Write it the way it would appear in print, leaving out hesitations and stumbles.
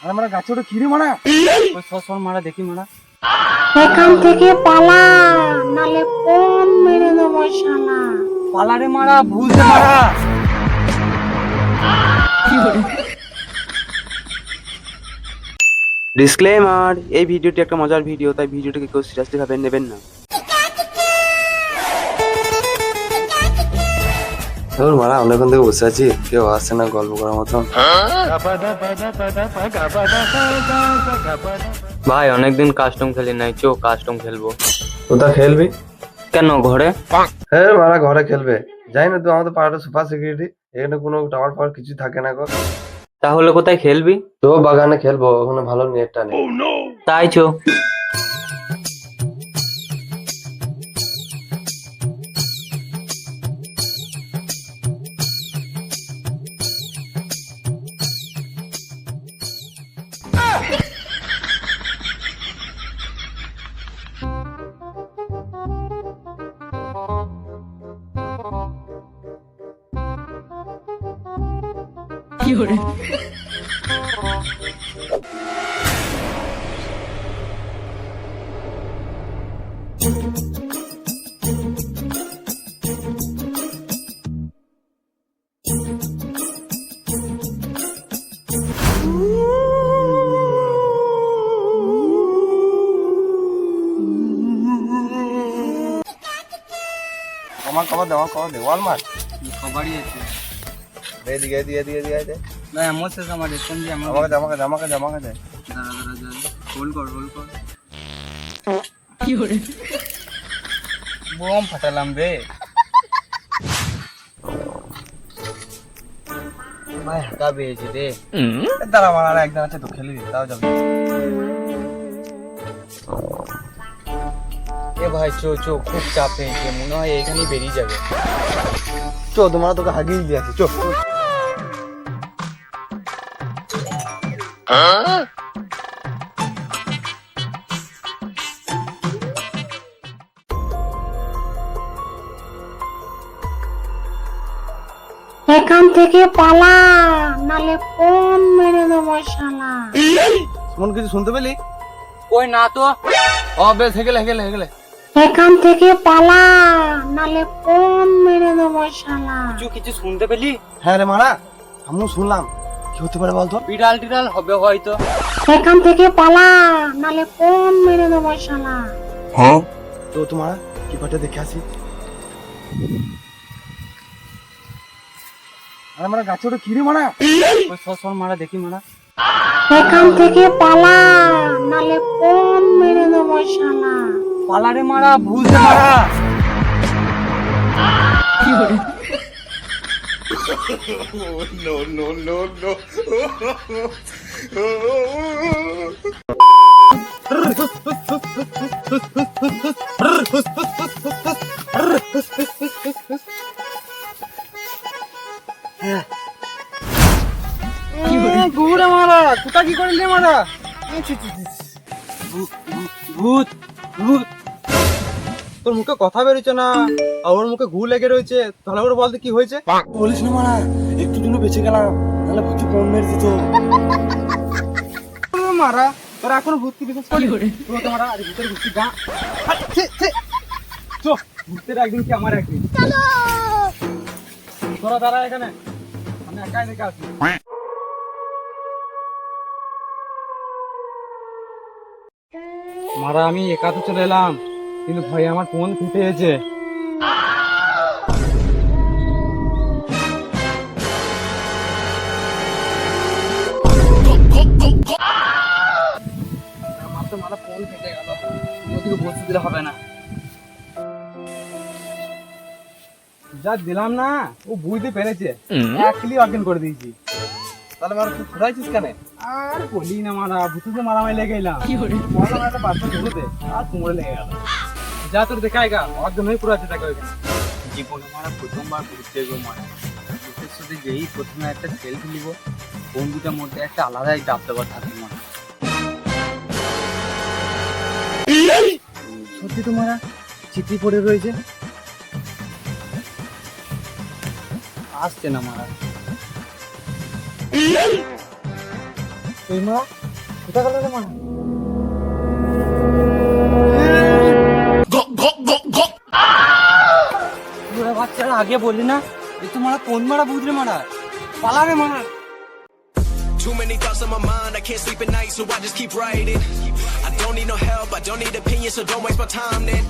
আরে মারা গাছে ওটা কিরে মারা ওই সর মারা দেখি মারা। এখান থেকে পালা, নালে কোন মেরে দেবো শালা। পালারে মারা, ভুলতে মারা। ডিসক্লেমার, এই ভিডিওটি একটা মজার ভিডিও, তাই ভিডিওটিকে কেউ সিরিয়াসলি ভাবে নেবেন না। মারা অনেকক্ষণ থেকে বসে আছি, কেউ আসছে না গল্প করার মতন। ভাই অনেকদিন কাস্টম খেলি নাই, চো কাস্টম খেলবো। কোথা খেলবি? কেন ঘরে? হ্যাঁ মারা ঘরে খেলবে, যাই না তুই আমাদের পাড়াটা সুপার সিকিউরিটি, এখানে কোনো টাওয়ার ফাওয়ার কিছু থাকে না গো। তাহলে কোথায় খেলবি? তো বাগানে খেলবো, ওখানে ভালো নেটটা নেই। তাই চো। আমার কবার দে ওয়াল মার। সবারই আছে। এদিকে এদিকে এদিকে এদিকে এদিকে। না এমন শেষ আমার রেশন দিয়ে আমার আমাকে দে আমাকে দে আমাকে দে আমাকে দে। দাঁড়া হোল্ড কর বোম ফাটালাম রে ভাই, হাঁকা পেয়েছে রে। দাঁড়া মারা, একদম আছে তো খেলবি, তাও যাবে। এ ভাই চো চো, খুব চাপ পেয়েছে, মনে হয় এখানেই বেরিয়ে যাবে। চো তোমার তোকে হাগিয়ে দিয়ে আছে, চো। এখান থেকে পালা, নালে কোন মেরে দেবো শালা। মন কিছু শুনতে পেলি? ওই না তো। ও বেশ হেগেলে হেগেলে হেগেলে। এখান থেকে পালা, নালে কোন মেরে দেবো শালা। কিছু শুনতে পেলি? হ্যাঁ রে মারা, আমিও শুনলাম। কি হতে পারে বলতো? বিড়াল টিড়াল হবে হয়তো। এখান থেকে পালা, নালে কোন মেরে দেবো শালা। তো তোমার কি পাটে দেখে আসি। আরে মারা গাছে ওটা কিরে মারা ওই সর মারা দেখি মারা। এখান থেকে পালা, নালে কোন মেরে দেবো শালা। পালারে মারা, ভুলতে মারা। ঘুরে মারা, কোথা কি করে নে মারা। ভূত ভূত। তোর মুখে কথা বেরোচ্ছে না, আর ওর মুখে ঘু লেগে রয়েছে, তাহলে ওর বলতে কি হয়েছে? বলিস না মারা, একটু জন্য বেঁচে গেলাম, তাহলে ভূতি কোন মেরে দিত মারা। তোরা এখনো ভূতকে বিশ্বাস করি? মারা, আরে ভূতের ভূতি গা। চো, ভূতের একদিন কি আমার একদিন। তোরা দাঁড়া এখানে, আমি একাই দেখে আসি। মারা আমি একা তো চলে এলাম, কিন্তু ভাই আমার ফোন ফেটে গেছে। মারা ফোন ফেটে গেল, ওদিকে বসতে দিলে হবে না। যা দিলাম না, ও বুঝতে পেরেছে, একলি অজ্ঞান করে দিয়েছি। তাহলে মারা তুই ঘুরাইছিস কেন? আর বলি না মারা, ভূতুতে মারামারি লেগে গেলাম। আর কুমড়ে লেগে গেল। যা তোর দেখায় গা, অজ্ঞান হয়ে পুরো আছে দেখা ওইখানে। জীবনে মারা প্রথমবার ঘুরতে গো মারা, ভূতের সাথে যেই প্রথমে একটা সেলফি নিব, বন্ধুটার মধ্যে একটা আলাদাই দাবদাবা থাকে মারা। সত্যি তো মারা, চিঠি পড়ে রয়েছে, আসছে না মারা। এই মারা কোথা গেল রে মারা? তোরা বাচ্চারা আগে বললি না এ তো মারা কোন মারা বুঝলে মারা পালা রে মারা। Too many thoughts on my mind, I can't sleep at night, so I just keep writing. I don't need no help, I don't need opinions, so don't waste my time then.